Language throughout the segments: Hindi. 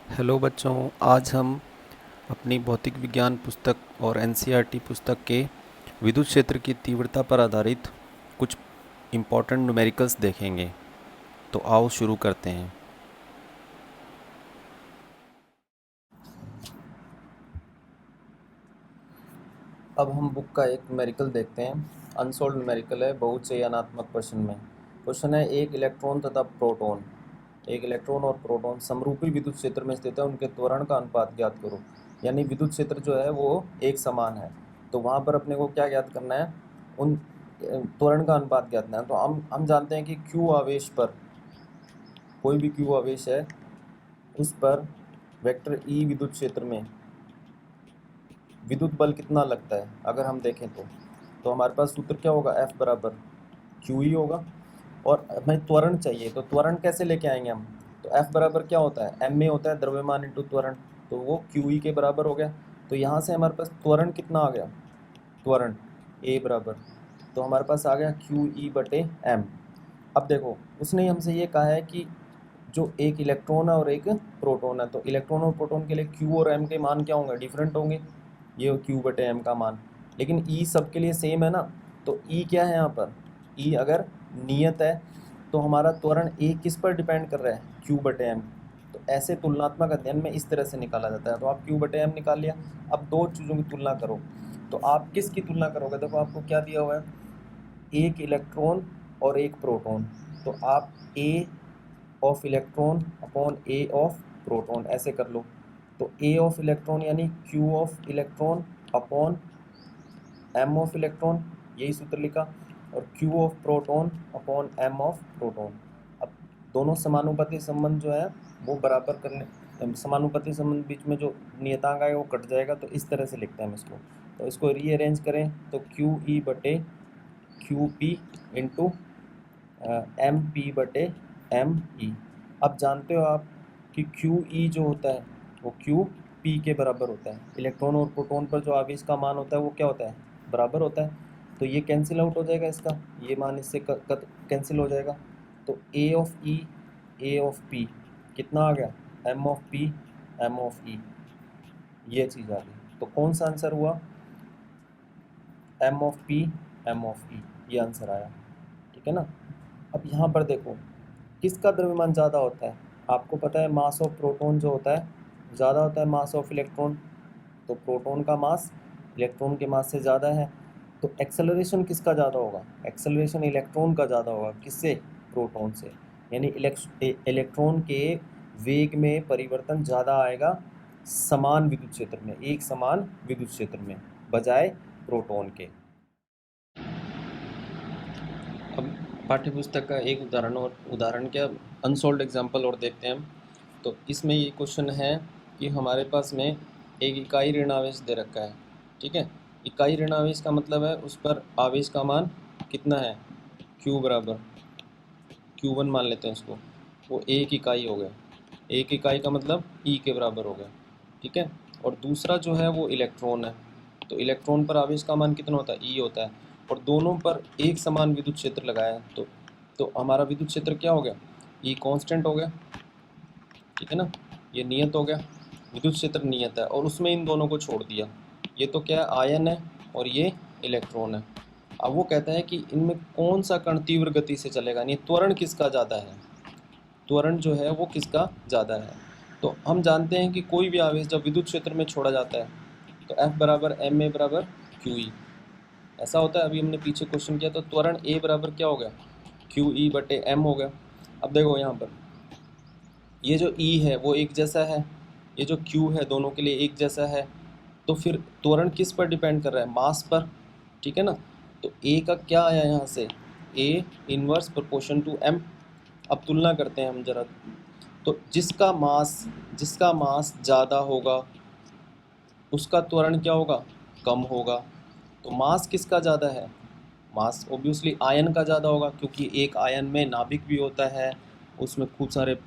हेलो बच्चों, आज हम अपनी भौतिक विज्ञान पुस्तक और एनसीईआरटी पुस्तक के विद्युत क्षेत्र की तीव्रता पर आधारित कुछ इम्पोर्टेंट न्यूमेरिकल्स देखेंगे। तो आओ शुरू करते हैं। अब हम बुक का एक न्यूमेरिकल देखते हैं। अनसोल्व न्यूमेरिकल है, बहुत चयनात्मक प्रश्न में। क्वेश्चन है, एक इलेक्ट्रॉन तथा प्रोटॉन, एक इलेक्ट्रॉन और प्रोटॉन समरूपी विद्युत क्षेत्र में स्थित है, उनके त्वरण का अनुपात ज्ञात करो। यानी विद्युत क्षेत्र जो है वो एक समान है, तो वहाँ पर अपने को क्या ज्ञात करना है, उन त्वरण का अनुपात ज्ञात करना है। तो हम जानते हैं कि क्यू आवेश पर, कोई भी क्यू आवेश है उस पर वेक्टर ई विद्युत क्षेत्र में विद्युत बल कितना लगता है अगर हम देखें तो हमारे पास सूत्र क्या होगा, F बराबर क्यू ई होगा। और हमें त्वरण चाहिए, तो त्वरण कैसे लेके आएंगे हम, तो F बराबर क्या होता है, एम ए होता है द्रव्यमान इंटू त्वरण, तो वो क्यू ई के बराबर हो गया। तो यहाँ से हमारे पास त्वरण कितना आ गया, त्वरण ए बराबर, तो हमारे पास आ गया क्यू ई बटे एम। अब देखो उसने हमसे ये कहा है कि जो एक इलेक्ट्रॉन है और एक प्रोटॉन है, तो इलेक्ट्रॉन और प्रोटॉन के लिए क्यू और एम के मान क्या होंगे, डिफरेंट होंगे, ये क्यू बटे एम का मान। लेकिन ई सबके लिए सेम है ना, तो ई क्या है यहाँ पर, ई अगर नियत है तो हमारा त्वरण ए किस पर डिपेंड कर रहा है, क्यू बटे एम। तो ऐसे तुलनात्मक अध्ययन में इस तरह से निकाला जाता है। तो आप क्यू बटे एम निकाल लिया। अब दो चीज़ों की तुलना करो, तो आप किसकी तुलना करोगे, देखो आपको क्या दिया हुआ है, एक इलेक्ट्रॉन और एक प्रोटॉन, तो आप a of electron upon a of proton ऐसे कर लो। तो ए ऑफ इलेक्ट्रॉन यानी q of electron upon m of electron, यही सूत्र लिखा। और q of proton upon m of proton. अब दोनों समानुपाती संबंध जो है वो बराबर करने, समानुपाती संबंध बीच में जो नियतांक आएगा वो कट जाएगा, तो इस तरह से लिखते हैं हम इसको। तो इसको रीअरेंज करें तो क्यू ई बटे Q P into M P बटे एम ई। अब जानते हो आप कि क्यू ई जो होता है वो क्यू पी के बराबर होता है। इलेक्ट्रॉन और प्रोटॉन पर जो आवेश का मान होता है वो क्या होता है, बराबर होता है। तो ये कैंसिल आउट हो जाएगा, इसका ये मान इससे कैंसिल हो जाएगा। तो a of e, a of p कितना आ गया, m of p m of e, ये चीज़ आ गई। तो कौन सा आंसर हुआ, m of p m of e, ये आंसर आया। ठीक है ना। अब यहाँ पर देखो किसका द्रव्यमान ज़्यादा होता है, आपको पता है मास ऑफ प्रोटॉन जो होता है ज़्यादा होता है मास ऑफ इलेक्ट्रॉन। तो प्रोटॉन का मास इलेक्ट्रॉन के मास से ज़्यादा है, तो एक्सेलरेशन किसका ज़्यादा होगा, एक्सेलरेशन इलेक्ट्रॉन का ज़्यादा होगा, किससे, प्रोटॉन से। यानी इलेक्ट्रॉन के वेग में परिवर्तन ज़्यादा आएगा समान विद्युत क्षेत्र में, एक समान विद्युत क्षेत्र में, बजाय प्रोटॉन के। अब पाठ्यपुस्तक का एक उदाहरण क्या, अनसोल्ड एग्जाम्पल और देखते हैं हम। तो इसमें ये क्वेश्चन है कि हमारे पास में एक इकाई ऋण आवेश दे रखा है। ठीक है, इकाई ऋण आवेश का मतलब है उस पर आवेश का मान कितना है, क्यू बराबर Q1 मान लेते हैं इसको, वो एक इकाई हो गया। एक इकाई का मतलब ई के बराबर हो गया। ठीक है, और दूसरा जो है वो इलेक्ट्रॉन है, तो इलेक्ट्रॉन पर आवेश का मान कितना होता है, ई होता है। और दोनों पर एक समान विद्युत क्षेत्र लगाया है, तो हमारा विद्युत क्षेत्र क्या हो गया, ई कांस्टेंट हो गया। ठीक है ना, ये नियत हो गया, विद्युत क्षेत्र नियत है, और उसमें इन दोनों को छोड़ दिया। ये तो क्या है, आयन है और ये इलेक्ट्रॉन है। अब वो कहता है कि इनमें कौन सा कण तीव्र गति से चलेगा, यानी त्वरण किसका ज़्यादा है, त्वरण जो है वो किसका ज़्यादा है। तो हम जानते हैं कि कोई भी आवेश जब विद्युत क्षेत्र में छोड़ा जाता है तो F बराबर एम ए बराबर क्यू ई, ऐसा होता है। अभी हमने पीछे क्वेश्चन किया तो त्वरण ए बराबर क्या हो गया, क्यू ई बटे एम हो गया। अब देखो यहाँ पर ये जो ई है वो एक जैसा है, ये जो क्यू है दोनों के लिए एक जैसा है, तो फिर त्वरण किस पर डिपेंड कर रहा है, मास पर। ठीक है ना, तो ए का क्या आया यहाँ से, A inverse proportion to M. अब तुलना करते हैं हम जरा, तो जिसका मास ज़्यादा होगा उसका त्वरण क्या होगा, कम होगा। तो मास किसका ज़्यादा है, मास ऑब्वियसली आयन का ज़्यादा होगा, क्योंकि एक आयन में नाभिक भी होता है, उसमें खूब सारे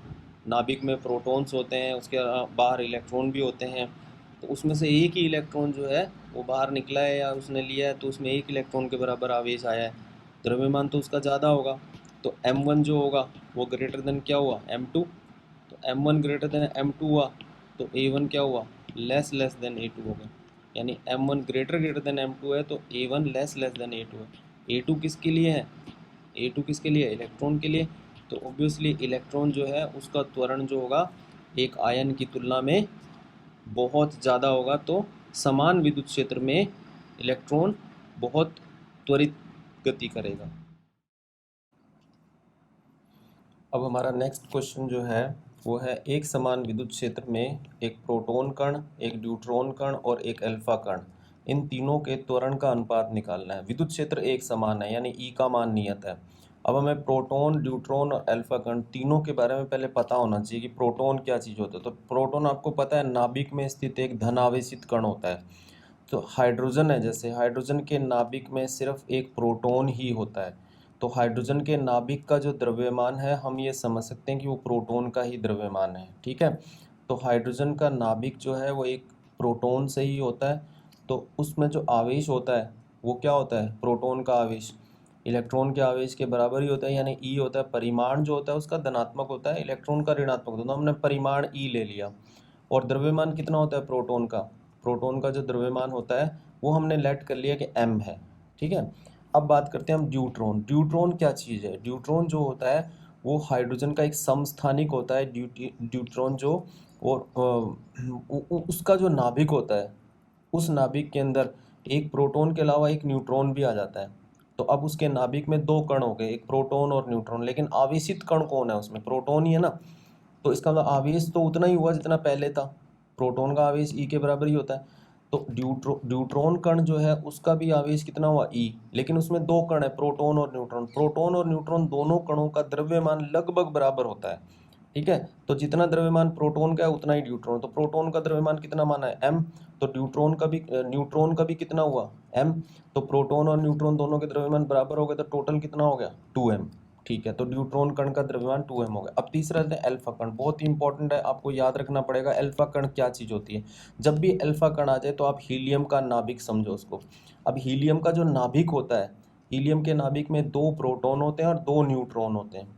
नाभिक में प्रोटॉन्स होते हैं, उसके बाहर इलेक्ट्रॉन भी होते हैं। तो उसमें से एक ही इलेक्ट्रॉन जो है वो बाहर निकला है या उसने लिया है, तो उसमें एक इलेक्ट्रॉन के बराबर आवेश आया है, द्रव्यमान तो उसका ज़्यादा होगा। तो M1 जो होगा वो ग्रेटर देन क्या हुआ, M2। तो M1 ग्रेटर देन M2 हुआ, तो A1 क्या हुआ, लेस देन A2 हो गया, यानी M1 ग्रेटर देन M2 है तो A1 लेस देन A2 है। A2 किसके लिए है, A2 किसके लिए, इलेक्ट्रॉन के लिए। तो ऑब्वियसली इलेक्ट्रॉन जो है उसका त्वरण जो होगा एक आयन की तुलना में बहुत ज़्यादा होगा, तो समान विद्युत क्षेत्र में इलेक्ट्रॉन बहुत त्वरित गति करेगा। अब हमारा नेक्स्ट क्वेश्चन जो है वो है, एक समान विद्युत क्षेत्र में एक प्रोटॉन कण, एक न्यूट्रॉन कण और एक अल्फा कण, इन तीनों के त्वरण का अनुपात निकालना है। विद्युत क्षेत्र एक समान है यानी ई का मान नियत है। अब हमें प्रोटॉन, न्यूट्रॉन और अल्फा कण तीनों के बारे में पहले पता होना चाहिए कि प्रोटॉन क्या चीज़ होता है। तो प्रोटॉन आपको पता है नाभिक में स्थित एक धनावेशित कण होता है। तो हाइड्रोजन है, जैसे हाइड्रोजन के नाभिक में सिर्फ एक प्रोटॉन ही होता है, तो हाइड्रोजन के नाभिक का जो द्रव्यमान है हम ये समझ सकते हैं कि वो प्रोटॉन का ही द्रव्यमान है, ठीक है। तो हाइड्रोजन का नाभिक जो है वो एक प्रोटॉन से ही होता है, तो उसमें जो आवेश होता है वो क्या होता है, प्रोटॉन का आवेश इलेक्ट्रॉन के आवेश के बराबर ही होता है, यानी ई होता है। परिमाण जो होता है उसका धनात्मक होता है, इलेक्ट्रॉन का ऋणात्मक होता है, तो हमने परिमाण ई ले लिया। और द्रव्यमान कितना होता है प्रोटॉन का, प्रोटॉन का जो द्रव्यमान होता है वो हमने लेट कर लिया कि m है, ठीक है। अब बात करते हैं हम ड्यूट्रॉन। ड्यूट्रॉन क्या चीज़ है, ड्यूट्रॉन जो होता है वो हाइड्रोजन का एक समस्थानिक होता है। ड्यूट्रॉन जो, और उसका जो नाभिक होता है उस नाभिक के अंदर एक प्रोटॉन के अलावा एक न्यूट्रॉन भी आ जाता है। तो अब उसके नाभिक में दो कण हो गए, एक प्रोटॉन और न्यूट्रॉन, लेकिन आवेशित कण कौन है उसमें, प्रोटॉन ही है ना। तो इसका मतलब आवेश तो उतना ही हुआ जितना पहले था, प्रोटॉन का आवेश ई के बराबर ही होता है। तो ड्यूट्रॉन कण जो है उसका भी आवेश कितना हुआ ई, लेकिन उसमें दो कण है प्रोटॉन और न्यूट्रॉन। प्रोटॉन और न्यूट्रॉन दोनों कणों का द्रव्यमान लगभग बराबर होता है, ठीक है। तो जितना द्रव्यमान प्रोटॉन का है उतना ही ड्यूट्रॉन, तो प्रोटॉन का द्रव्यमान कितना माना है m, तो न्यूट्रॉन का भी कितना हुआ m। तो प्रोटॉन और न्यूट्रॉन दोनों के द्रव्यमान बराबर हो गए, तो टोटल कितना हो गया 2m, ठीक है। तो न्यूट्रॉन कण का द्रव्यमान 2m हो गया। अब तीसरा है अल्फा कण, बहुत ही इंपॉर्टेंट है, आपको याद रखना पड़ेगा अल्फा कण क्या चीज़ होती है। जब भी अल्फा कण आ जाए तो आप हीलियम का नाभिक समझो उसको। अब हीलियम का जो नाभिक होता है, हीलियम के नाभिक में दो प्रोटॉन होते हैं और दो न्यूट्रॉन होते हैं।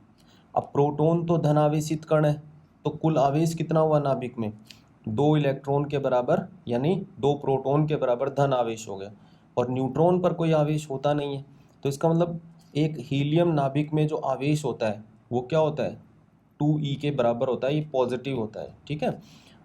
अब प्रोटॉन तो धनावेशित कण है, तो कुल आवेश कितना हुआ नाभिक में, दो इलेक्ट्रॉन के बराबर, यानी दो प्रोटॉन के बराबर धन आवेश हो गया। और न्यूट्रॉन पर कोई आवेश होता नहीं है, तो इसका मतलब एक हीलियम नाभिक में जो आवेश होता है वो क्या होता है 2e के बराबर होता है, ये पॉजिटिव होता है, ठीक है।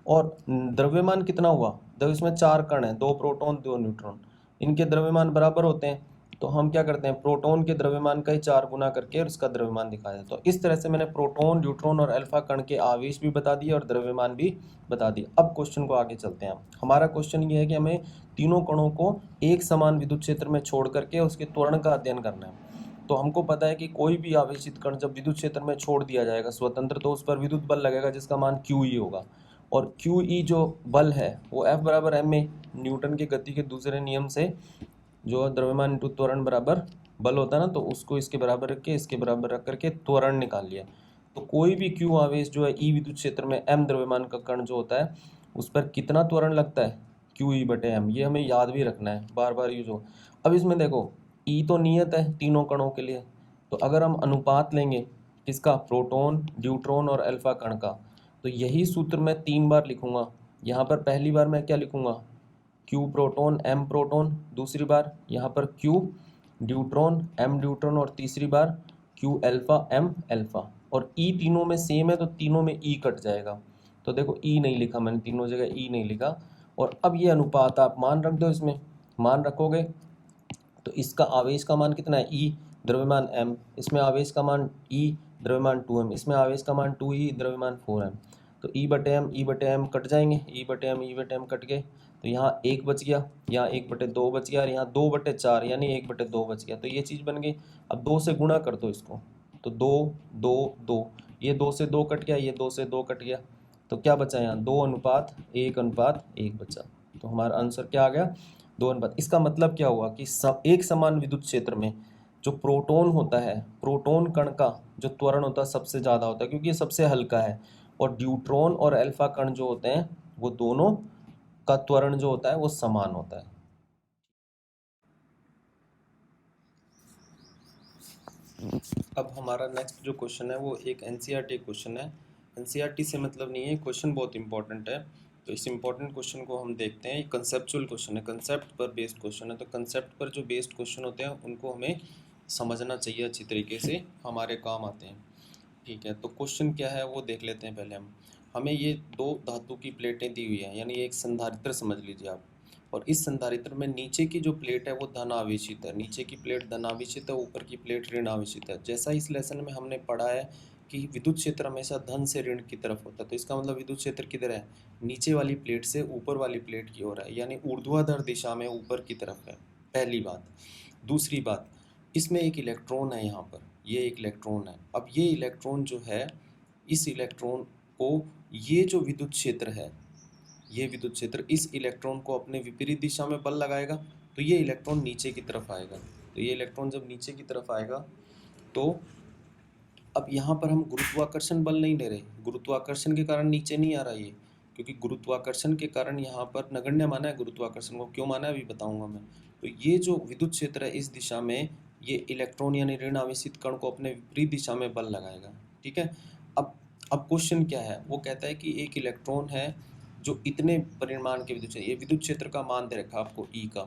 और द्रव्यमान कितना हुआ, जब इसमें चार कण हैं, दो प्रोटॉन दो न्यूट्रॉन, इनके द्रव्यमान बराबर होते हैं, तो हम क्या करते हैं प्रोटॉन के द्रव्यमान का ही 4 गुना करके और इसका द्रव्यमान दिखाया। तो इस तरह से मैंने प्रोटॉन, न्यूट्रॉन और अल्फा कण के आवेश भी बता दिए और द्रव्यमान भी बता दिए। अब क्वेश्चन को आगे चलते हैं। हमारा क्वेश्चन ये है कि हमें तीनों कणों को एक समान विद्युत क्षेत्र में छोड़ करके उसके त्वरण का अध्ययन करना है। तो हमको पता है कि कोई भी आवेशित कण जब विद्युत क्षेत्र में छोड़ दिया जाएगा स्वतंत्र, तो उस पर विद्युत बल लगेगा जिसका मान QE होगा। और QE जो बल है वो F बराबर ma, न्यूटन की गति के दूसरे नियम से जो द्रव्यमान इंटू त्वरण बराबर बल होता है ना, तो उसको इसके बराबर रख के इसके बराबर रख करके त्वरण निकाल लिया। तो कोई भी Q आवेश जो है E विद्युत क्षेत्र में M द्रव्यमान का कण जो होता है उस पर कितना त्वरण लगता है QE/m, ये हमें याद भी रखना है, बार बार यूज हो। अब इसमें देखो ई तो नियत है तीनों कणों के लिए, तो अगर हम अनुपात लेंगे किसका, प्रोटॉन, ड्यूट्रॉन और अल्फा कण का, तो यही सूत्र मैं 3 बार लिखूंगा। यहाँ पर पहली बार मैं क्या लिखूंगा, Q प्रोटॉन M प्रोटॉन, दूसरी बार यहाँ पर Q ड्यूट्रॉन M ड्यूट्रॉन, और तीसरी बार Q अल्फा M अल्फा। और E तीनों में सेम है तो तीनों में E कट जाएगा, तो देखो E नहीं लिखा मैंने, तीनों जगह E नहीं लिखा। और अब ये अनुपात आप मान रख दो, इसमें मान रखोगे तो इसका आवेश का मान कितना है E, द्रव्यमान m, इसमें आवेश का मान E, द्रव्यमान 2m, इसमें आवेश का मान 2e, द्रव्यमान 4m। तो E/m कट जाएंगे, E/m कट गए, तो यहाँ 1 बच गया, यहाँ 1/2 बच गया, और यहाँ 2/4 यानी 1/2 बच गया, तो ये चीज़ बन गई। अब 2 से गुणा कर दो इसको, तो 2 2 2, ये 2 से 2 कट गया, ये 2 से 2 कट गया, तो क्या बचा यहाँ 2:1:1 बचा। तो हमारा आंसर क्या आ गया 2:1। इसका मतलब क्या हुआ कि एक समान विद्युत क्षेत्र में जो प्रोटॉन होता है, प्रोटॉन कण का जो त्वरण होता है सबसे ज़्यादा होता है क्योंकि ये सबसे हल्का है। और ड्यूट्रॉन और अल्फा कण जो होते हैं वो दोनों का त्वरण जो होता है वो समान होता है। अब हमारा नेक्स्ट जो क्वेश्चन है वो एक NCERT क्वेश्चन है, एनसीईआरटी से मतलब नहीं है, क्वेश्चन बहुत इंपॉर्टेंट है। तो इस इंपॉर्टेंट क्वेश्चन को हम देखते हैं। कंसेप्चुअल क्वेश्चन है, कंसेप्ट पर बेस्ड क्वेश्चन है। तो कंसेप्ट पर जो बेस्ड क्वेश्चन होते हैं उनको हमें समझना चाहिए अच्छी तरीके से, हमारे काम आते हैं। ठीक है, तो क्वेश्चन क्या है वो देख लेते हैं पहले हम। हमें ये दो धातु की प्लेटें दी हुई हैं, यानी एक संधारित्र समझ लीजिए आप। और इस संधारित्र में नीचे की जो प्लेट है वो धन आवेशित है, नीचे की प्लेट धन आवेशित है, ऊपर की प्लेट ऋण आवेशित है। जैसा इस लेसन में हमने पढ़ा है कि विद्युत क्षेत्र हमेशा धन से ऋण की तरफ होता है, तो इसका मतलब विद्युत क्षेत्र किधर है, नीचे वाली प्लेट से ऊपर वाली प्लेट की ओर है, यानी ऊर्ध्वाधर दिशा में ऊपर की तरफ है। पहली बात। दूसरी बात, इसमें एक इलेक्ट्रॉन है, यहाँ पर ये एक इलेक्ट्रॉन है। अब ये इलेक्ट्रॉन जो है, इस इलेक्ट्रॉन को ये जो विद्युत क्षेत्र है, ये विद्युत क्षेत्र इस इलेक्ट्रॉन को अपने विपरीत दिशा में बल लगाएगा, तो ये इलेक्ट्रॉन नीचे की तरफ आएगा। तो ये इलेक्ट्रॉन जब नीचे की तरफ आएगा, तो अब यहाँ पर हम गुरुत्वाकर्षण बल नहीं ले रहे, गुरुत्वाकर्षण के कारण नीचे नहीं आ रहा ये, क्योंकि गुरुत्वाकर्षण के कारण यहाँ पर नगण्य माना है गुरुत्वाकर्षण को। क्यों माना है अभी बताऊंगा मैं। तो ये जो विद्युत क्षेत्र है इस दिशा में, ये इलेक्ट्रॉन यानी ऋण आवेशित कण को अपने विपरीत दिशा में बल लगाएगा। ठीक है। अब क्वेश्चन क्या है, वो कहता है कि एक इलेक्ट्रॉन है जो इतने परिमाण के विद्युत क्षेत्र, ये विद्युत क्षेत्र का मान दे रखा आपको ई का,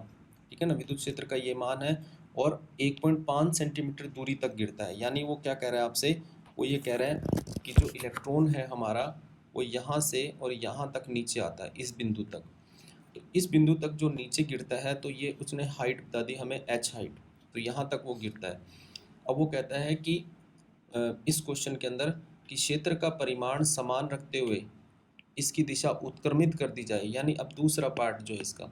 ठीक है ना, विद्युत क्षेत्र का ये मान है, और 1.5 सेंटीमीटर दूरी तक गिरता है। यानी वो क्या कह रहा है आपसे, वो ये कह रहे हैं कि जो इलेक्ट्रॉन है हमारा, वो यहाँ से और यहाँ तक नीचे आता है, इस बिंदु तक। तो इस बिंदु तक जो नीचे गिरता है, तो ये उसने हाइट बता दी हमें, एच हाइट, तो यहाँ तक वो गिरता है। अब वो कहता है कि इस क्वेश्चन के अंदर कि क्षेत्र का परिमाण समान रखते हुए इसकी दिशा उत्क्रमित कर दी जाए। यानी अब दूसरा पार्ट जो है इसका,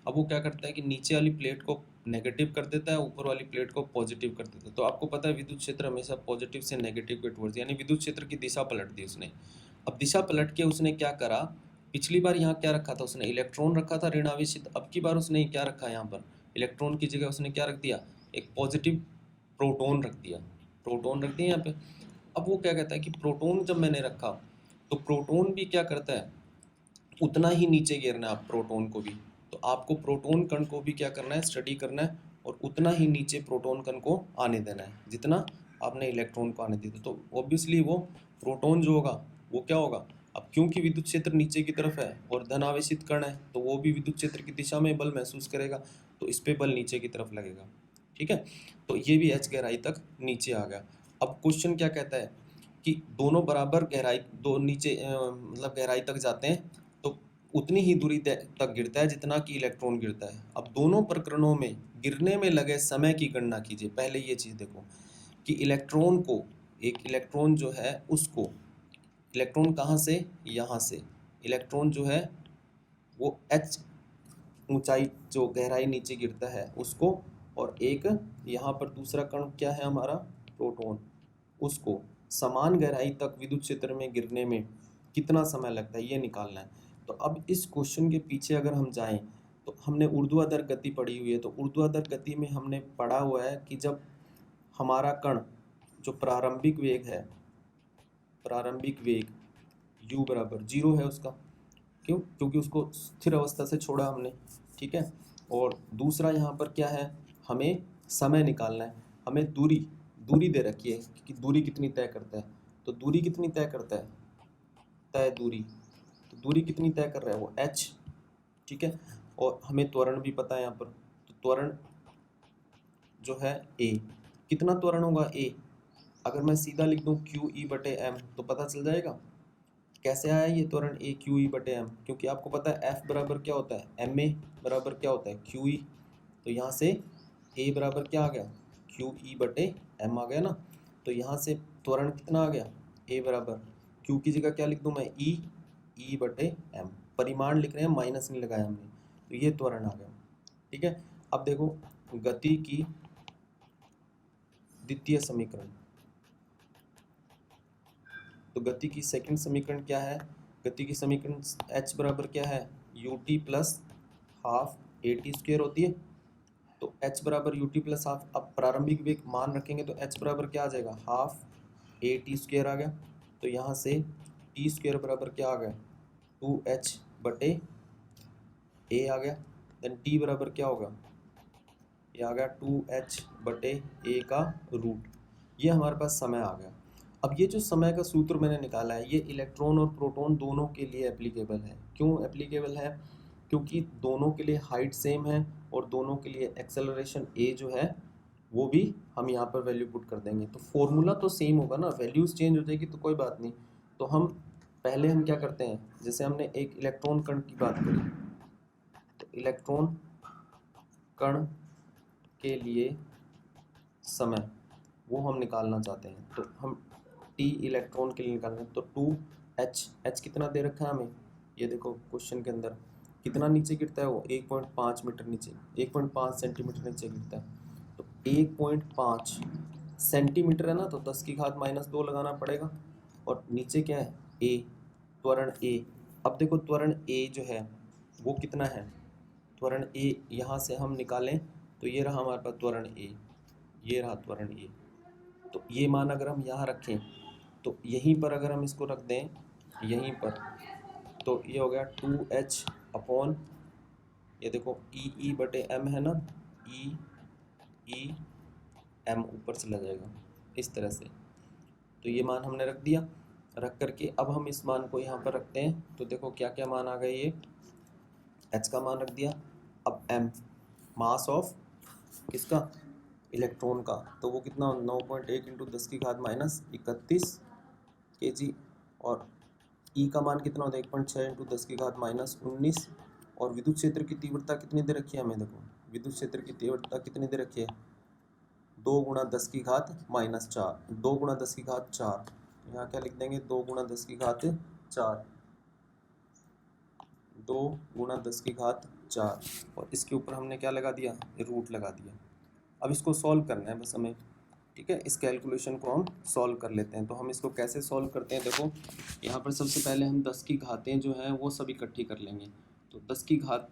अब वो क्या करता है कि नीचे वाली प्लेट को नेगेटिव कर देता है, ऊपर वाली प्लेट को पॉजिटिव कर देता है। तो आपको पता है विद्युत क्षेत्र हमेशा पॉजिटिव से नेगेटिव के टुवर्ड्स, यानी विद्युत क्षेत्र की दिशा पलट दी उसने। अब दिशा पलट के उसने क्या करा, पिछली बार यहाँ क्या रखा था उसने, इलेक्ट्रॉन रखा था ऋण आवेशित। अब की बार उसने क्या रखा है, यहाँ पर इलेक्ट्रॉन की जगह उसने क्या रख दिया, एक पॉजिटिव प्रोटॉन रख दिया, प्रोटॉन रख दिया यहाँ पे। अब वो क्या कहता है कि प्रोटॉन जब मैंने रखा, तो प्रोटॉन भी क्या करता है, उतना ही नीचे गिरना है आप प्रोटॉन को भी। तो आपको प्रोटॉन कण को भी क्या करना है, स्टडी करना है, और उतना ही नीचे प्रोटॉन कण को आने देना है जितना आपने इलेक्ट्रॉन को आने दिया। तो ऑब्वियसली वो प्रोटॉन जो होगा वो क्या होगा, अब क्योंकि विद्युत क्षेत्र नीचे की तरफ है और धन आवेशित कण है, तो वो भी विद्युत क्षेत्र की दिशा में बल महसूस करेगा, तो इस पे बल नीचे की तरफ लगेगा। ठीक है, तो ये भी एच गहराई तक नीचे आ गया। अब क्वेश्चन क्या कहता है कि दोनों बराबर गहराई, दो नीचे मतलब गहराई तक जाते हैं, तो उतनी ही दूरी तक गिरता है जितना कि इलेक्ट्रॉन गिरता है। अब दोनों प्रकरणों में गिरने में लगे समय की गणना कीजिए। पहले ये चीज़ देखो कि इलेक्ट्रॉन को, एक इलेक्ट्रॉन जो है उसको, इलेक्ट्रॉन कहाँ से, यहाँ से, इलेक्ट्रॉन जो है वो एच ऊंचाई जो गहराई नीचे गिरता है उसको, और एक यहाँ पर दूसरा कण क्या है हमारा, प्रोटॉन, उसको समान गहराई तक विद्युत क्षेत्र में गिरने में कितना समय लगता है ये निकालना है। तो अब इस क्वेश्चन के पीछे अगर हम जाएं, तो हमने ऊर्ध्वाधर गति पढ़ी हुई है। तो ऊर्ध्वाधर गति में हमने पढ़ा हुआ है कि जब हमारा कण जो प्रारंभिक वेग है, प्रारंभिक वेग u बराबर 0 है उसका, क्यों, क्योंकि उसको स्थिर अवस्था से छोड़ा हमने। ठीक है, और दूसरा यहाँ पर क्या है, हमें समय निकालना है, हमें दूरी, दूरी दे रखी है कि दूरी कितनी तय करता है। तो दूरी कितनी तय करता है, तय दूरी, तो दूरी कितनी तय कर रहा है वो h। ठीक है, और हमें त्वरण भी पता है यहाँ पर, तो त्वरण जो है a, कितना त्वरण होगा a, अगर मैं सीधा लिख दूँ क्यू ई बटे एम तो पता चल जाएगा। कैसे आया ये त्वरण ए क्यू ई बटे एम, क्योंकि आपको पता है एफ बराबर क्या होता है, एम ए बराबर क्या होता है, क्यू ई। तो यहाँ से ए बराबर क्या आ गया, क्यू ई बटे एम आ गया ना। तो यहाँ से त्वरण कितना आ गया, ए बराबर, क्यू की जगह क्या लिख दूँ मैं, ई बटे एम, परिमाण लिख रहे हैं, माइनस नहीं लगाया हमने, तो ये त्वरण आ गया। ठीक है, अब देखो गति की द्वितीय समीकरण, तो गति की सेकंड समीकरण क्या है, गति की समीकरण h बराबर क्या है, U T plus half A T square होती है। तो h बराबर यू टी प्लस हाफ, अब प्रारंभिक वेग मान रखेंगे तो h बराबर क्या आ जाएगा, हाफ ए टी स्क्वेयर आ गया। तो यहाँ से टी स्क्वेयर बराबर क्या आ गया, 2h बटे ए आ गया। देन t बराबर क्या होगा, ये आ गया 2h बटे ए का रूट, ये हमारे पास समय आ गया। अब ये जो समय का सूत्र मैंने निकाला है ये इलेक्ट्रॉन और प्रोटॉन दोनों के लिए एप्लीकेबल है। क्यों एप्लीकेबल है? क्योंकि दोनों के लिए हाइट सेम है और दोनों के लिए एक्सेलरेशन ए जो है वो भी हम यहाँ पर वैल्यू पुट कर देंगे। तो फॉर्मूला तो सेम होगा ना, वैल्यूज़ चेंज हो जाएगी तो कोई बात नहीं। तो हम पहले हम क्या करते हैं, जैसे हमने एक इलेक्ट्रॉन कण की बात करी, तो इलेक्ट्रॉन कण के लिए समय वो हम निकालना चाहते हैं। तो हम टी इलेक्ट्रॉन के लिए निकालना है, तो 2h कितना दे रखा है हमें, ये देखो क्वेश्चन के अंदर कितना नीचे गिरता है वो 1.5 मीटर नीचे, 1.5 सेंटीमीटर नीचे गिरता है। तो 1.5 सेंटीमीटर है ना, तो 10 की घात -2 लगाना पड़ेगा। और नीचे क्या है, ए, त्वरण ए। अब देखो त्वरण ए जो है वो कितना है, त्वरण ए यहाँ से हम निकालें तो ये रहा हमारे पास त्वरण ए, ये रहा त्वरण ए। तो ये मान अगर हम यहाँ रखें तो यहीं पर अगर हम इसको रख दें यहीं पर, तो ये हो गया 2h अपॉन, ये देखो ई बटे एम है ना, ई एम ऊपर से लग जाएगा इस तरह से। तो ये मान हमने रख दिया, रख करके अब हम इस मान को यहाँ पर रखते हैं। तो देखो क्या क्या मान आ गए, ये h का मान रख दिया, अब m मास ऑफ किसका, इलेक्ट्रॉन का, तो वो कितना 9.1 इंटू 10 की घात -31 kg। और E का मान कितना होता है 1.6 इंटू 10 की घात -19। और विद्युत क्षेत्र की तीव्रता कितनी दे रखी है हमें, देखो विद्युत क्षेत्र की तीव्रता कितनी दे रखी है 2 गुणा 10 की घात -4, 2 गुणा 10 की घात 4। यहाँ क्या लिख देंगे 2 गुणा 10 की घात 4, 2 गुणा 10 की घात 4। और इसके ऊपर हमने क्या लगा दिया, रूट लगा दिया। अब इसको सॉल्व करना है बस हमें, ठीक है। इस कैलकुलेशन को हम सॉल्व कर लेते हैं। तो हम इसको कैसे सॉल्व करते हैं, देखो यहाँ पर सबसे पहले हम 10 की घातें जो हैं वो सब इकट्ठी कर लेंगे। तो 10 की घात,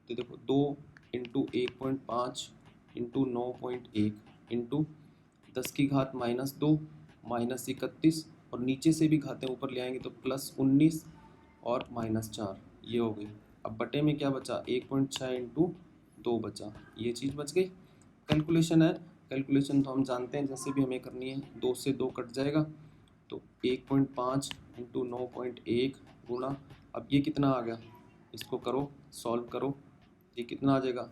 तो देखो 2 इंटू 1.5 इंटू 9.1 इंटू 10 की घात -2 -31, और नीचे से भी घातें ऊपर ले आएंगे तो +19 और -4, ये हो गई। अब बटे में क्या बचा 1.6 इंटू 2 बचा, ये चीज़ बच गई। कैलकुलेशन है, कैलकुलेशन तो हम जानते हैं जैसे भी हमें करनी है, 2 से 2 कट जाएगा। तो 1.5 इंटू 9.1 गुणा, अब ये कितना आ गया, इसको करो सॉल्व करो, ये कितना आ जाएगा,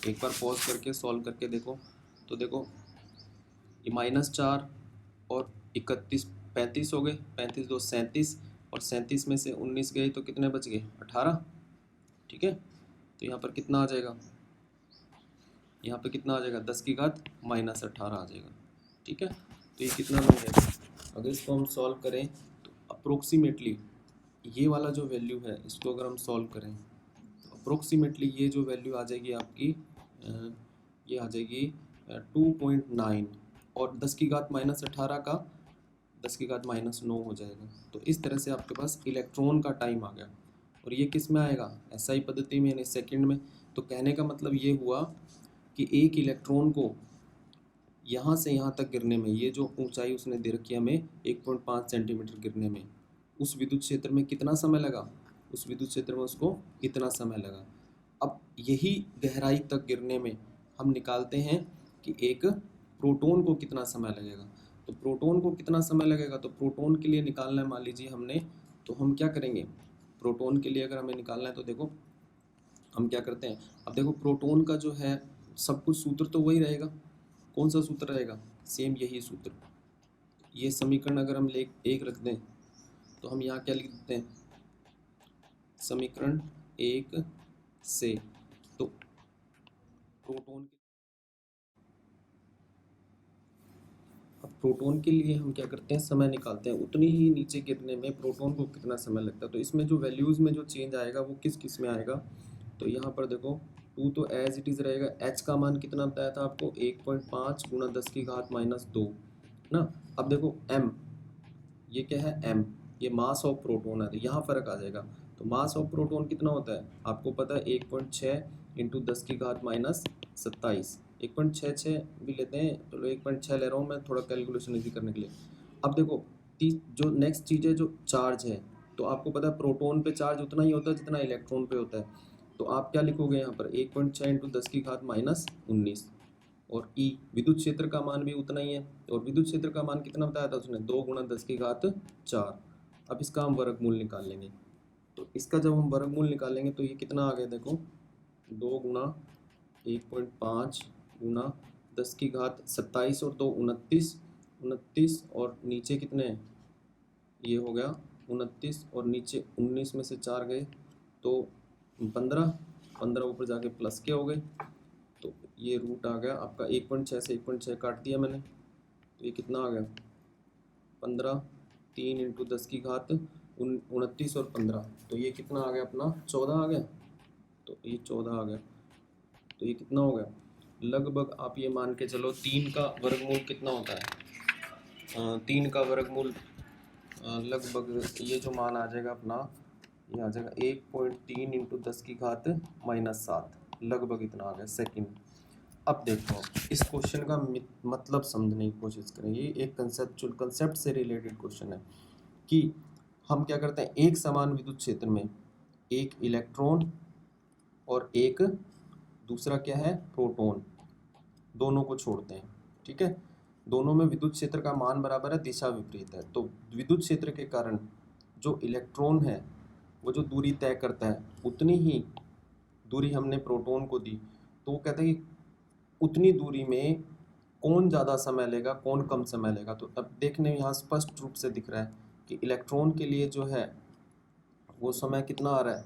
एक बार पॉज करके सॉल्व करके देखो। तो देखो ये -4 और 31 35 हो गए, 35 2 37, और 37 में से 19 गए तो कितने बच गए 18, ठीक है। तो यहाँ पर कितना आ जाएगा, यहाँ पे कितना आ जाएगा 10 की घात -18 आ जाएगा, ठीक है। तो ये कितना बन गया, अगर इसको हम सॉल्व करें तो अप्रोक्सीमेटली ये वाला जो वैल्यू है इसको अगर हम सॉल्व करें तो अप्रोक्सीमेटली ये जो वैल्यू आ जाएगी आपकी, ये आ जाएगी 2.9, और 10 की घात -18 का 10 की घात -9 हो जाएगा। तो इस तरह से आपके पास इलेक्ट्रॉन का टाइम आ गया। और ये किस में आएगा, एसआई पद्धति में, यानी सेकंड में। तो कहने का मतलब ये हुआ कि एक इलेक्ट्रॉन को यहाँ से यहाँ तक गिरने में, ये जो ऊंचाई उसने दे रखी है हमें 1.5 सेंटीमीटर गिरने में, उस विद्युत क्षेत्र में कितना समय लगा, उस विद्युत क्षेत्र में उसको इतना समय लगा। अब यही गहराई तक गिरने में हम निकालते हैं कि एक प्रोटॉन को कितना समय लगेगा। तो प्रोटॉन को कितना समय लगेगा, तो प्रोटॉन के लिए निकालना है मान लीजिए हमने, तो हम क्या करेंगे, प्रोटॉन के लिए अगर हमें निकालना है तो देखो हम क्या करते हैं। अब देखो प्रोटॉन का जो है सब कुछ सूत्र तो वही रहेगा, कौन सा सूत्र रहेगा, सेम यही सूत्र। ये समीकरण अगर हम ले एक रख दें तो हम यहाँ क्या लिख देते हैं, समीकरण 1 से, तो प्रोटॉन के लिए हम क्या करते हैं, समय निकालते हैं, उतनी ही नीचे गिरने में प्रोटॉन को कितना समय लगता है। तो इसमें जो वैल्यूज़ में जो चेंज आएगा वो किस किस में आएगा, तो यहाँ पर देखो 2 तो एज इट इज़ रहेगा। एच का मान कितना बताया था आपको 1.5 गुणा 10 की घात -2 ना। अब देखो m, ये क्या है m, ये मास ऑफ प्रोटॉन है, तो यहाँ फ़र्क आ जाएगा। तो मास ऑफ प्रोटॉन कितना होता है आपको पता है 1.6 इंटू 10 की घात -27, 1.66 भी लेते हैं, चलो 1.6 ले रहा हूँ मैं थोड़ा कैलकुलेशन इजी करने के लिए। अब देखो जो नेक्स्ट चीज़ है जो चार्ज है, तो आपको पता है प्रोटॉन पे चार्ज उतना ही होता है जितना इलेक्ट्रॉन पे होता है। तो आप क्या लिखोगे यहाँ पर 1.6 इंटू 10 की घात -19, और ई विद्युत क्षेत्र का मान भी उतना ही है। और विद्युत क्षेत्र का मान कितना बताया था उसने, 2 गुणा 10⁴। अब इसका हम वर्गमूल निकाल लेंगे। तो इसका जब हम वर्गमूल निकालेंगे तो ये कितना आ गया, देखो 2 गुणा 1.5 गुणा 10⁻27 और 2 29, 29 और नीचे कितने, ये हो गया 29 और नीचे 19 में से 4 गए तो 15, 15 ऊपर जाके प्लस के हो गए। तो ये रूट आ गया आपका 1.6 से 1.6 काट दिया मैंने, तो ये कितना आ गया 15, 3 इंटू 10⁻29 और 15, तो ये कितना आ गया अपना 14 आ गया। तो ये 14 आ गया, तो ये कितना हो गया, लगभग आप ये मान के चलो 3 का वर्गमूल कितना होता है, 3 का वर्गमूल लगभग ये जो मान आ जाएगा अपना, ये आ जाएगा 1.3 इंटू 10⁻−7, लगभग इतना आ गया सेकंड। अब देखो इस क्वेश्चन का मतलब समझने की कोशिश करें। ये एक कंसेप्ट से रिलेटेड क्वेश्चन है कि हम क्या करते हैं, एक समान विद्युत क्षेत्र में एक इलेक्ट्रॉन और एक दूसरा क्या है प्रोटॉन, दोनों को छोड़ते हैं। ठीक है, दोनों में विद्युत क्षेत्र का मान बराबर है, दिशा विपरीत है। तो विद्युत क्षेत्र के कारण जो इलेक्ट्रॉन है वो जो दूरी तय करता है उतनी ही दूरी हमने प्रोटॉन को दी। तो वो कहते हैं कि उतनी दूरी में कौन ज़्यादा समय लेगा कौन कम समय लेगा। तो अब देखने में यहाँ स्पष्ट रूप से दिख रहा है कि इलेक्ट्रॉन के लिए जो है वो समय कितना आ रहा है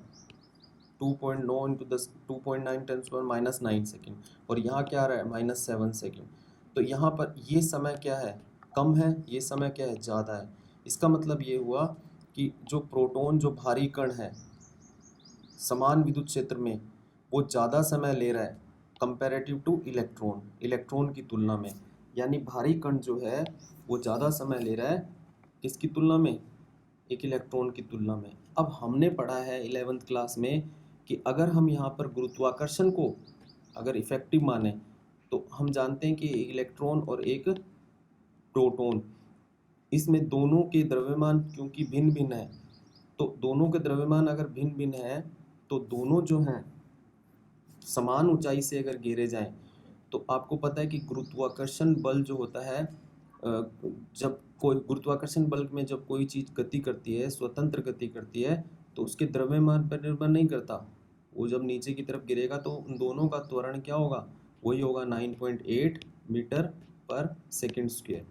2.9 इंटू 2.9 × 10⁻⁹ सेकेंड, और यहाँ क्या आ रहा है -7 सेकेंड। तो यहाँ पर ये समय क्या है कम है, ये समय क्या है ज़्यादा है। इसका मतलब ये हुआ कि जो प्रोटॉन जो भारी कण है समान विद्युत क्षेत्र में वो ज़्यादा समय ले रहा है कंपैरेटिव टू इलेक्ट्रॉन, इलेक्ट्रॉन की तुलना में। यानी भारी कण जो है वो ज़्यादा समय ले रहा है किसकी तुलना में, एक इलेक्ट्रॉन की तुलना में। अब हमने पढ़ा है 11th क्लास में कि अगर हम यहाँ पर गुरुत्वाकर्षण को अगर इफेक्टिव माने तो हम जानते हैं कि इलेक्ट्रॉन और एक प्रोटॉन, इसमें दोनों के द्रव्यमान क्योंकि भिन्न भिन्न है, तो दोनों के द्रव्यमान अगर भिन्न भिन्न है तो दोनों जो हैं समान ऊंचाई से अगर गिरे जाएं तो आपको पता है कि गुरुत्वाकर्षण बल जो होता है, जब कोई गुरुत्वाकर्षण बल में जब कोई चीज़ गति करती है स्वतंत्र गति करती है तो उसके द्रव्यमान पर निर्भर नहीं करता। वो जब नीचे की तरफ गिरेगा तो उन दोनों का त्वरण क्या होगा, वही होगा 9.8 मीटर पर सेकेंड स्क्वायर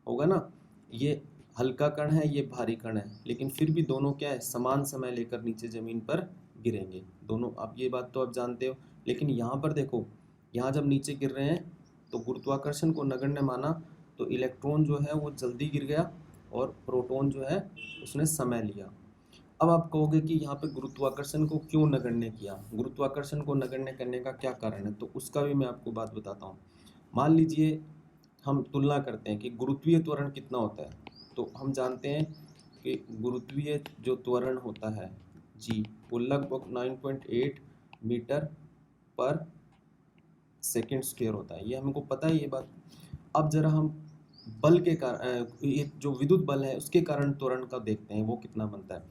होगा ना। ये हल्का कण है ये भारी कण है, लेकिन फिर भी दोनों क्या है समान समय लेकर नीचे ज़मीन पर गिरेंगे दोनों। आप ये बात तो आप जानते हो। लेकिन यहाँ पर देखो, यहाँ जब नीचे गिर रहे हैं तो गुरुत्वाकर्षण को नगण्य माना तो इलेक्ट्रॉन जो है वो जल्दी गिर गया और प्रोटॉन जो है उसने समय लिया। अब आप कहोगे कि यहाँ पे गुरुत्वाकर्षण को क्यों नगण्य किया, गुरुत्वाकर्षण को नगण्य करने का क्या कारण है, तो उसका भी मैं आपको बात बताता हूँ। मान लीजिए हम तुलना करते हैं कि गुरुत्वीय त्वरण कितना होता है। तो हम जानते हैं कि गुरुत्वीय जो त्वरण होता है जी वो लगभग 9.8 मीटर पर सेकेंड स्क्वायर होता है, ये हमको पता है ये बात। अब जरा हम बल के कारण ये जो विद्युत बल है उसके कारण त्वरण का देखते हैं वो कितना बनता है।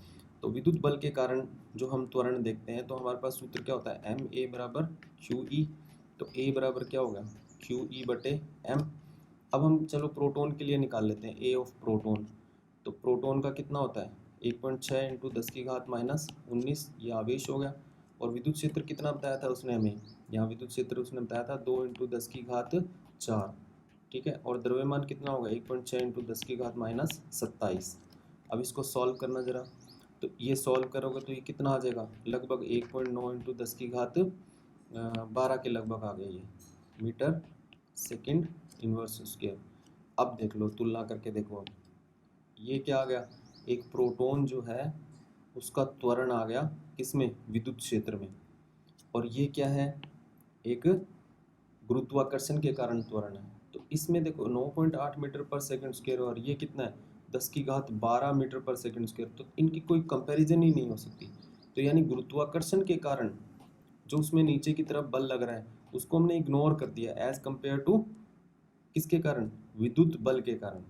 तो विद्युत बल के कारण जो हम त्वरण देखते हैं तो हमारे पास सूत्र क्या होता है ma बराबर QE। तो a बराबर क्या होगा QE/m। अब हम चलो प्रोटॉन के लिए निकाल लेते हैं a ऑफ प्रोटॉन। तो प्रोटॉन का कितना होता है 1.6 इंटू 10⁻19, ये आवेश हो गया। और विद्युत क्षेत्र कितना बताया था उसने हमें, यहाँ विद्युत क्षेत्र उसने बताया था 2 इंटू 10⁻4। ठीक है, और द्रव्यमान कितना होगा 1.6 इंटू 10⁻27। अब इसको सॉल्व करना ज़रा, तो ये सॉल्व करोगे तो ये कितना आ जाएगा लगभग 1.9 इंटू 10⁻12 के लगभग आ गया ये मीटर सेकेंड इनवर्स स्क्वायर। अब देख लो तुलना करके देखो, अब ये क्या आ गया, एक प्रोटॉन जो है उसका त्वरण आ गया किसमें विद्युत क्षेत्र में, और ये क्या है एक गुरुत्वाकर्षण के कारण त्वरण है। तो इसमें देखो 9.8 मीटर पर सेकंड स्क्वायर और ये कितना है 10⁻12 मीटर पर सेकंड स्क्वायर, तो इनकी कोई कंपैरिजन ही नहीं हो सकती। तो यानी गुरुत्वाकर्षण के कारण जो उसमें नीचे की तरफ बल लग रहा है उसको हमने इग्नोर कर दिया एज कंपेयर टू किसके कारण, विद्युत बल के कारण।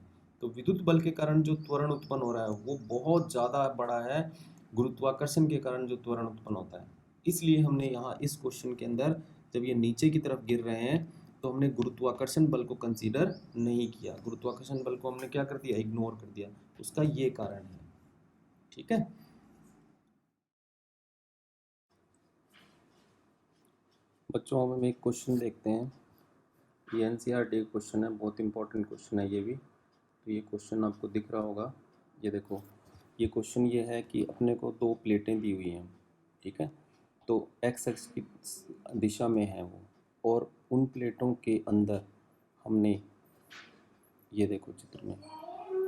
तो विद्युत बल के कारण जो त्वरण उत्पन्न हो रहा है वो बहुत ज़्यादा बड़ा है गुरुत्वाकर्षण के कारण जो त्वरण उत्पन्न होता है। इसलिए हमने यहाँ इस क्वेश्चन के अंदर जब ये नीचे की तरफ गिर रहे हैं तो हमने गुरुत्वाकर्षण बल को कंसीडर नहीं किया, गुरुत्वाकर्षण बल को हमने क्या कर दिया, इग्नोर कर दिया। उसका ये कारण है। ठीक है, बच्चों अब हम एक क्वेश्चन देखते हैं। ये एनसीईआरटी क्वेश्चन है, बहुत इंपॉर्टेंट क्वेश्चन है ये भी। तो ये क्वेश्चन आपको दिख रहा होगा, ये देखो। ये क्वेश्चन ये है कि अपने को दो प्लेटें दी हुई हैं, ठीक है। तो एक्स एक्स की दिशा में है वो, और उन प्लेटों के अंदर हमने, ये देखो चित्र में,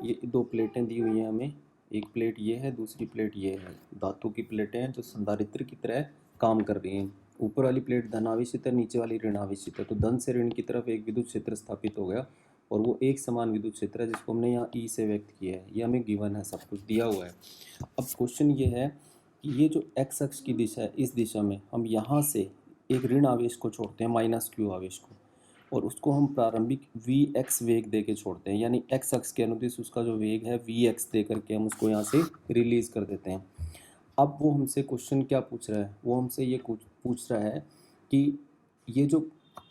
ये दो प्लेटें दी हुई हैं हमें। एक प्लेट ये है, दूसरी प्लेट ये है। धातु की प्लेटें हैं जो संधारित्र की तरह काम कर रही हैं। ऊपर वाली प्लेट धनावेशित है, नीचे वाली ऋणावेशित है। तो धन से ऋण की तरफ एक विद्युत क्षेत्र स्थापित हो गया, और वो एक समान विद्युत क्षेत्र है जिसको हमने यहाँ ई से व्यक्त किया है। ये हमें गिवन है, सब कुछ दिया हुआ है। अब क्वेश्चन ये है कि ये जो एक्स अक्ष की दिशा है, इस दिशा में हम यहाँ से एक ऋण आवेश को छोड़ते हैं, माइनस क्यू आवेश को, और उसको हम प्रारंभिक वी एक्स वेग दे के छोड़ते हैं। यानी एक्स अक्ष के अनुदिश उसका जो वेग है वी एक्स दे करके हम उसको यहाँ से रिलीज कर देते हैं। अब वो हमसे क्वेश्चन क्या पूछ रहा है, वो हमसे ये पूछ रहा है कि ये जो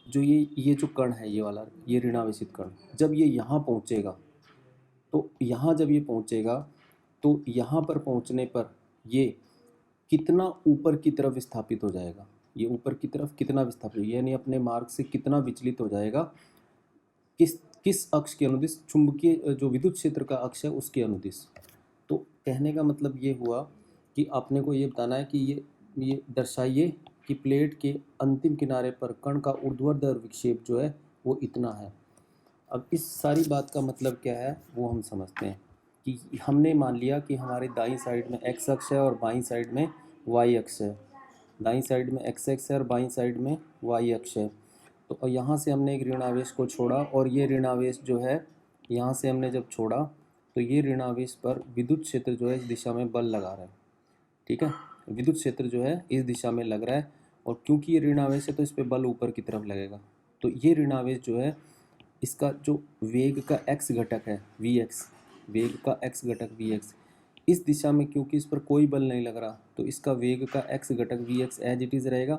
जो ये जो कण है, ये वाला, ये ऋणावेशित कण, जब ये यहाँ पहुँचेगा, तो यहाँ जब ये पहुँचेगा तो यहाँ पर पहुँचने पर ये कितना ऊपर की तरफ विस्थापित हो जाएगा, ये ऊपर की तरफ कितना विस्थापित, यानी अपने मार्ग से कितना विचलित हो जाएगा, किस किस अक्ष के अनुदिश, चुंबकीय जो विद्युत क्षेत्र का अक्ष है उसके अनुदिश। तो कहने का मतलब ये हुआ कि आपने को ये बताना है कि ये दर्शाइए कि प्लेट के अंतिम किनारे पर कण का ऊर्ध्वाधर विक्षेप जो है वो इतना है। अब इस सारी बात का मतलब क्या है वो हम समझते हैं कि हमने मान लिया कि हमारे दाईं साइड में एक्स अक्ष है और बाईं साइड में वाई अक्ष है। दाईं साइड में एक्स अक्ष है और बाईं साइड में वाई अक्ष है। तो यहाँ से हमने एक ऋण आवेश को छोड़ा, और ये ऋण आवेश जो है यहाँ से हमने जब छोड़ा तो ये ऋण आवेश पर विद्युत क्षेत्र जो है इस दिशा में बल लगा रहा है। ठीक है, विद्युत क्षेत्र जो है इस दिशा में लग रहा है, और क्योंकि ये ऋण आवेश है तो इस पर बल ऊपर की तरफ लगेगा। तो ये ऋण आवेश जो है, इसका जो वेग का एक्स घटक है वी एक्स, वेग का एक्स घटक वी एक्स, इस दिशा में क्योंकि इस पर कोई बल नहीं लग रहा तो इसका वेग का एक्स घटक V X as it is रहेगा।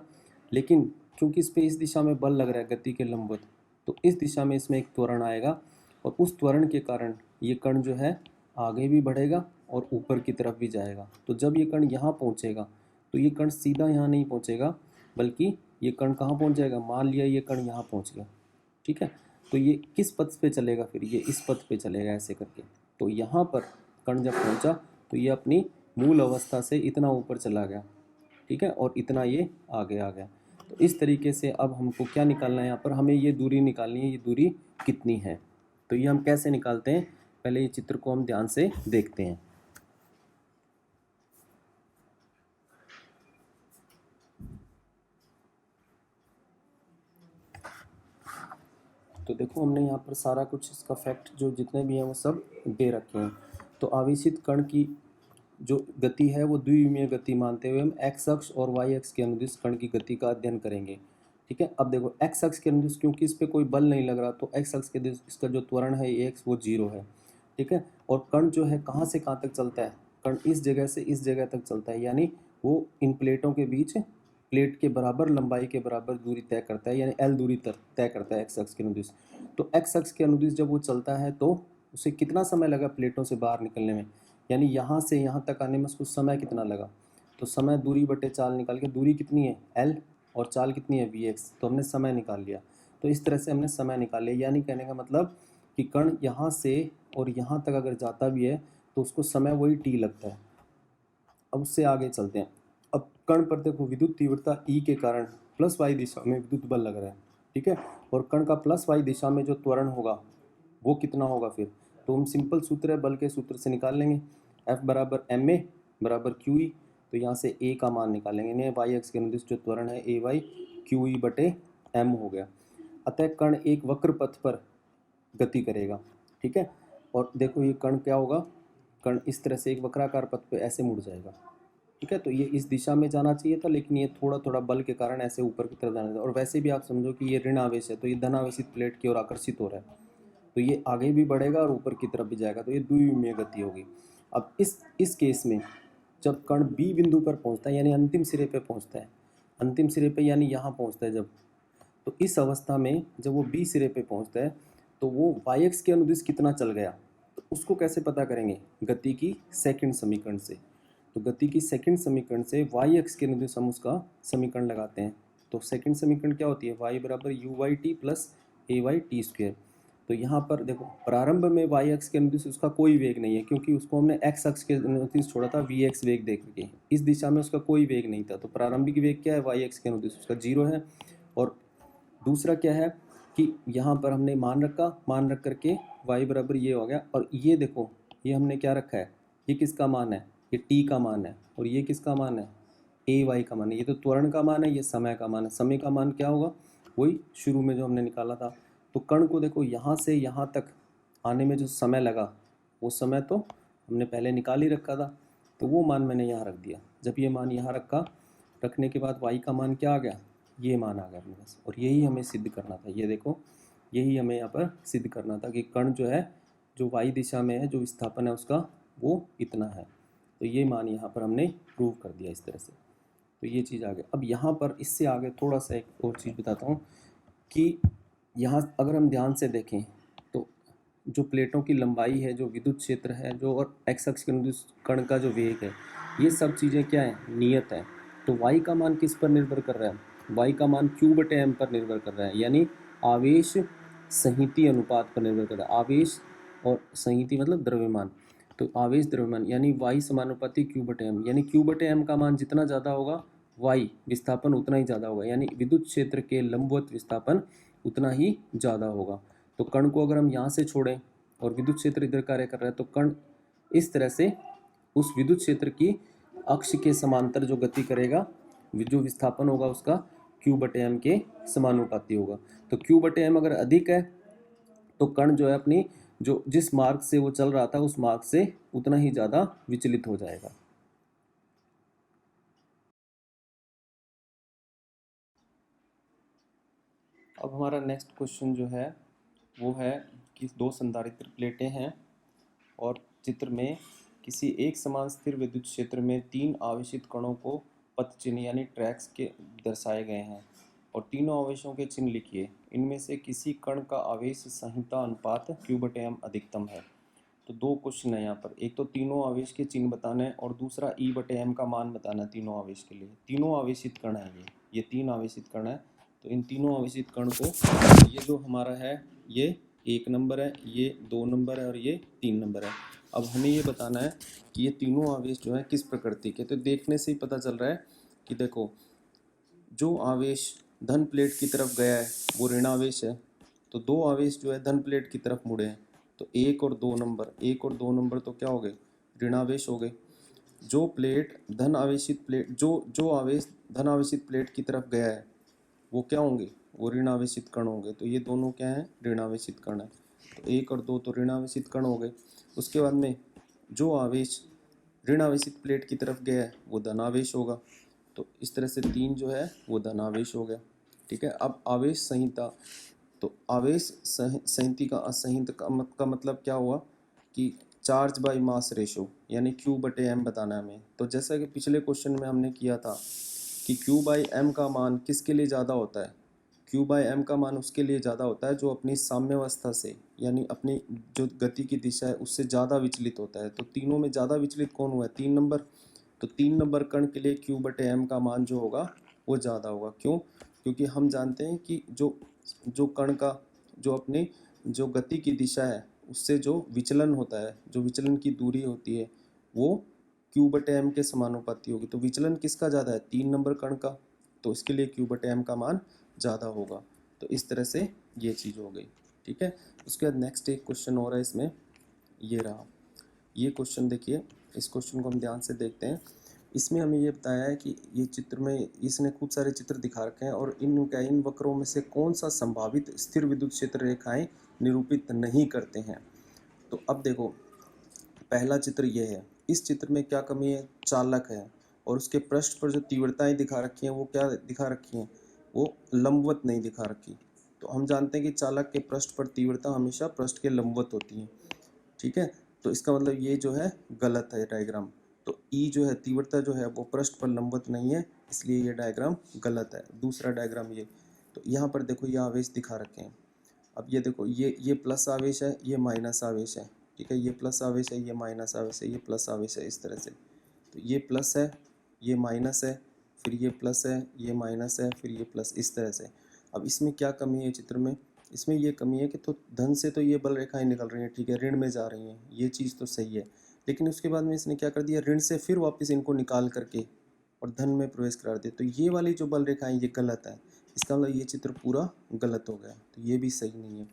लेकिन क्योंकि इस पर इस दिशा में बल लग रहा है गति के लंबवत, तो इस दिशा में इसमें एक त्वरण आएगा, और उस त्वरण के कारण ये कण जो है आगे भी बढ़ेगा और ऊपर की तरफ भी जाएगा। तो जब ये कण यहाँ पहुँचेगा तो ये कण सीधा यहाँ नहीं पहुँचेगा, बल्कि ये कण कहाँ पहुँच जाएगा, मान लिया ये कण यहाँ पहुँच गया, ठीक है, तो ये किस पथ पे चलेगा, फिर ये इस पथ पे चलेगा ऐसे करके। तो यहाँ पर कण जब पहुँचा तो ये अपनी मूल अवस्था से इतना ऊपर चला गया, ठीक है, और इतना ये आगे आ गया। तो इस तरीके से अब हमको क्या निकालना है, यहाँ पर हमें ये दूरी निकालनी है, ये दूरी कितनी है। तो ये हम कैसे निकालते हैं, पहले ये चित्र को हम ध्यान से देखते हैं। तो देखो हमने यहाँ पर सारा कुछ इसका फैक्ट जो जितने भी हैं वो सब दे रखे हैं। तो आवेशित कण की जो गति है वो द्विविमीय गति मानते हुए हम एक्स अक्ष और वाई अक्ष के अनुदिश कण की गति का अध्ययन करेंगे। ठीक है, अब देखो एक्स अक्ष के अनुदिश क्योंकि इस पर कोई बल नहीं लग रहा, तो एक्स अक्ष के अनुदिश इसका जो त्वरण है ये एक्स वो 0 है। ठीक है, और कण जो है कहाँ से कहाँ तक चलता है, कण इस जगह से इस जगह तक चलता है, यानी वो इन प्लेटों के बीच प्लेट के बराबर लंबाई के बराबर दूरी तय करता है, यानी एल दूरी तय करता है एक्स अक्ष के अनुदिश। तो एक्स अक्ष के अनुदिश जब वो चलता है तो उसे कितना समय लगा प्लेटों से बाहर निकलने में, यानी यहाँ से यहाँ तक आने में उसको समय कितना लगा। तो समय दूरी बटे चाल निकाल के, दूरी कितनी है एल और चाल कितनी है वी एक्स, तो हमने समय निकाल लिया। तो इस तरह से हमने समय निकाल लिया, यानी कहने का मतलब कि कण यहाँ से और यहाँ तक अगर जाता भी है तो उसको समय वही टी लगता है। अब उससे आगे चलते हैं। अब कण पर देखो विद्युत तीव्रता ई के कारण प्लस वाई दिशा में विद्युत बल लग रहा है, ठीक है, और कण का प्लस वाई दिशा में जो त्वरण होगा वो कितना होगा फिर, तो हम सिंपल सूत्र है बल के सूत्र से निकाल लेंगे, F बराबर एम ए बराबर क्यू ई। तो यहाँ से ए का मान निकालेंगे, यानी वाई एक्स के अनुदिश जो त्वरण है ए वाई क्यू ई बटे एम हो गया। अतः कण एक वक्र पथ पर गति करेगा, ठीक है, और देखो ये कण क्या होगा, कण इस तरह से एक वक्राकार पथ पे ऐसे मुड़ जाएगा, ठीक है। तो ये इस दिशा में जाना चाहिए था, लेकिन ये थोड़ा थोड़ा बल के कारण ऐसे ऊपर की तरफ जाना था। और वैसे भी आप समझो कि ये ऋण आवेश है तो ये धन आवेशित प्लेट की ओर आकर्षित हो रहा है, तो ये आगे भी बढ़ेगा और ऊपर की तरफ भी जाएगा, तो ये द्विविमीय गति होगी। अब इस केस में जब कण बी बिंदु पर पहुंचता है, यानी अंतिम सिरे पे पहुंचता है, अंतिम सिरे पे यानी यहाँ पहुंचता है जब, तो इस अवस्था में जब वो बी सिरे पे पहुंचता है तो वो वाई एक्स के अनुदिश कितना चल गया, तो उसको कैसे पता करेंगे, गति की सेकंड समीकरण से। तो गति की सेकंड समीकरण से वाई एक्स के अनुदिश हम उसका समीकरण लगाते हैं। तो सेकंड समीकरण क्या होती है, वाई बराबर U Y T plus A Y T square. तो यहाँ पर देखो प्रारंभ में वाई एक्स के अनुदिश उसका कोई वेग नहीं है, क्योंकि उसको हमने एक्स अक्ष के अनुदिश छोड़ा था वी एक्स वेग देख के, इस दिशा में उसका कोई वेग नहीं था। तो प्रारंभिक वेग क्या है वाई एक्स के अनुदिश उसका 0 है। और दूसरा क्या है कि यहाँ पर हमने मान रख करके y बराबर ये हो गया। और ये देखो ये हमने क्या रखा है, ये किसका मान है, ये t का मान है, और ये किसका मान है, ए वाई का मान है। ये तो त्वरण का मान है, ये समय का मान है। समय का मान क्या होगा, वही शुरू में जो हमने निकाला था। तो कण को देखो यहाँ से यहाँ तक आने में जो समय लगा, वो समय तो हमने पहले निकाल ही रखा था, तो वो मान मैंने यहाँ रख दिया। जब ये मान यहाँ रखने के बाद y का मान क्या आ गया, ये मान आ गया अपने पास। और यही हमें सिद्ध करना था, ये देखो यही हमें यहाँ पर सिद्ध करना था कि कण जो है जो y दिशा में है, जो विस्थापन है उसका वो इतना है। तो ये मान यहाँ पर हमने प्रूव कर दिया इस तरह से। तो ये चीज़ आ गई। अब यहाँ पर इससे आगे थोड़ा सा एक और चीज़ बताता हूँ कि यहाँ अगर हम ध्यान से देखें तो जो प्लेटों की लंबाई है, जो विद्युत क्षेत्र है, जो और एक्स अक्ष के अनुदिश कण का जो वेग है, ये सब चीज़ें क्या है, नियत है। तो y का मान किस पर निर्भर कर रहा है, y का मान q बटे m पर निर्भर कर रहा है, यानी आवेश संहति अनुपात पर निर्भर कर रहा है। आवेश और संहति मतलब द्रव्यमान, तो आवेश द्रव्यमान यानी y समानुपाती q बटे m, यानी q बटे m का मान जितना ज़्यादा होगा y विस्थापन उतना ही ज़्यादा होगा, यानी विद्युत क्षेत्र के लंबवत विस्थापन उतना ही ज़्यादा होगा। तो कण को अगर हम यहाँ से छोड़ें और विद्युत क्षेत्र इधर कार्य कर रहा है, तो कण इस तरह से उस विद्युत क्षेत्र की अक्ष के समांतर जो गति करेगा, जो विस्थापन होगा उसका q बटे एम के समानुपाती होगा। तो q बटे एम अगर अधिक है तो कण जो है अपनी जो जिस मार्ग से वो चल रहा था उस मार्ग से उतना ही ज़्यादा विचलित हो जाएगा। अब हमारा नेक्स्ट क्वेश्चन जो है वो है कि दो संधारित्र प्लेटें हैं और चित्र में किसी एक समान स्थिर विद्युत क्षेत्र में तीन आवेशित कणों को पथ चिन्ह यानी ट्रैक्स के दर्शाए गए हैं और तीनों आवेशों के चिन्ह लिखिए। इनमें से किसी कण का आवेश संहिता अनुपात q बटे एम अधिकतम है। तो दो क्वेश्चन है यहाँ पर, एक तो तीनों आवेश के चिन्ह बताना है और दूसरा ई बटे एम का मान बताना है तीनों आवेश के लिए। तीनों आवेशित कण है, ये तीन आवेशित कण है। तो इन तीनों आवेशित कण को, ये जो हमारा है ये 1 नंबर है, ये 2 नंबर है और ये 3 नंबर है। अब हमें ये बताना है कि ये तीनों आवेश जो है किस प्रकृति के। तो देखने से ही पता चल रहा है कि देखो जो आवेश धन प्लेट की तरफ गया है वो ऋणावेश है, तो दो आवेश जो है धन प्लेट की तरफ मुड़े हैं, तो 1 और 2 नंबर, 1 और 2 नंबर तो क्या हो गए, ऋणावेश हो गए। जो प्लेट धन आवेशित प्लेट जो आवेश धन आवेशित प्लेट की तरफ गया है वो क्या होंगे, वो ऋणावेशित कण होंगे। तो ये दोनों क्या हैं, ऋणावेशित कण है। तो 1 और 2 तो ऋणावेशित कण हो गए। उसके बाद में जो आवेश ऋणावेशित प्लेट की तरफ गया है वो धनावेश होगा। तो इस तरह से 3 जो है वो धनावेश हो गया। ठीक है। अब आवेश संहिता, तो आवेश संहिता का असंहित का मतलब क्या हुआ कि चार्ज बाय मास रेशो, यानी q बटे m बताना है हमें। तो जैसा कि पिछले क्वेश्चन में हमने किया था कि q बाई एम का मान किसके लिए ज़्यादा होता है, q बाई एम का मान उसके लिए ज़्यादा होता है जो अपनी साम्यावस्था से, यानी अपनी जो गति की दिशा है उससे ज़्यादा विचलित होता है। तो तीनों में ज़्यादा विचलित कौन हुआ है, 3 नंबर। तो 3 नंबर कण के लिए q बटे एम का मान जो होगा वो ज़्यादा होगा। क्यों, क्योंकि हम जानते हैं कि जो कण का जो अपनी जो गति की दिशा है उससे जो विचलन होता है, जो विचलन की दूरी होती है वो q बटे एम के समानुपाती होगी। तो विचलन किसका ज़्यादा है, 3 नंबर कण का, तो इसके लिए q बटे एम का मान ज़्यादा होगा। तो इस तरह से ये चीज़ हो गई। ठीक है। उसके बाद नेक्स्ट एक क्वेश्चन और है इसमें, ये रहा ये क्वेश्चन। देखिए इस क्वेश्चन को हम ध्यान से देखते हैं। इसमें हमें ये बताया है कि ये चित्र में इसने खूब सारे चित्र दिखा रखे हैं और इन वक्रों में से कौन सा संभावित स्थिर विद्युत क्षेत्र रेखाएं निरूपित नहीं करते हैं। तो अब देखो पहला चित्र ये है, इस चित्र में क्या कमी है, चालक है और उसके पृष्ठ पर जो तीव्रताएं दिखा रखी हैं वो क्या दिखा रखी हैं, वो लंबवत नहीं दिखा रखी। तो हम जानते हैं कि चालक के पृष्ठ पर तीव्रता हमेशा पृष्ठ के लंबवत होती है। ठीक है। तो इसका मतलब ये जो है गलत है डायग्राम। तो ई जो है तीव्रता जो है वो पृष्ठ पर लंबवत नहीं है, इसलिए ये डायग्राम गलत है। दूसरा डायग्राम ये, तो यहाँ पर देखो ये आवेश दिखा रखे हैं। अब ये देखो ये प्लस आवेश है, ये माइनस आवेश है, ठीक है, ये प्लस आवेश है, ये माइनस आवेश है, ये प्लस आवेश है, इस तरह से। तो ये प्लस है, ये माइनस है, फिर ये प्लस है, ये माइनस है, फिर ये प्लस, इस तरह से। अब इसमें क्या कमी है चित्र में? इसमें ये कमी है कि तो धन से तो ये बल रेखाएं निकल रही हैं, ठीक है, ऋण में जा रही हैं, ये चीज़ तो सही है, लेकिन उसके बाद में इसने क्या कर दिया, ऋण से फिर वापस इनको निकाल करके और धन में प्रवेश करा दिया। तो ये वाली जो बल रेखाएं ये गलत है, इसका मतलब ये चित्र पूरा गलत हो गया, तो ये भी सही नहीं है।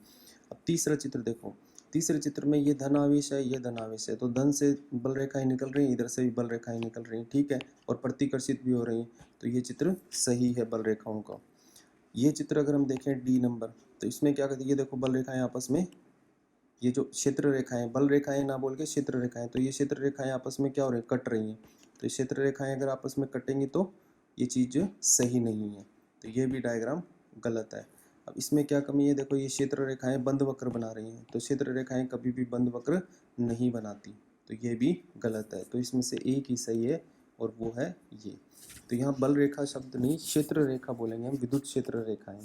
अब तीसरा चित्र देखो, तीसरे चित्र में ये धन आवेश है, ये धन आवेश है, तो धन से बल रेखाएं निकल रही हैं, इधर से भी बल रेखाएं निकल रही हैं, ठीक है, और प्रतिकर्षित भी हो रही हैं, तो ये चित्र सही है बल रेखाओं का। ये चित्र अगर हम देखें डी नंबर, तो इसमें क्या कहते हैं, ये देखो बल रेखाएं आपस में, ये जो क्षेत्र रेखाएं, बल रेखाएं ना बोल के क्षेत्र रेखाएं, तो ये क्षेत्र रेखाएं आपस में क्या हो रही है, कट रही हैं। तो ये क्षेत्र रेखाएं अगर आपस में कटेंगी तो ये चीज़ सही नहीं है, तो ये भी डायग्राम गलत है। अब इसमें क्या कमी है, देखो ये क्षेत्र रेखाएं बंद वक्र बना रही हैं, तो क्षेत्र रेखाएं कभी भी बंद वक्र नहीं बनाती, तो ये भी गलत है। तो इसमें से एक ही सही है और वो है ये। तो यहाँ बल रेखा शब्द नहीं, क्षेत्र रेखा बोलेंगे हम, विद्युत क्षेत्र रेखाएं।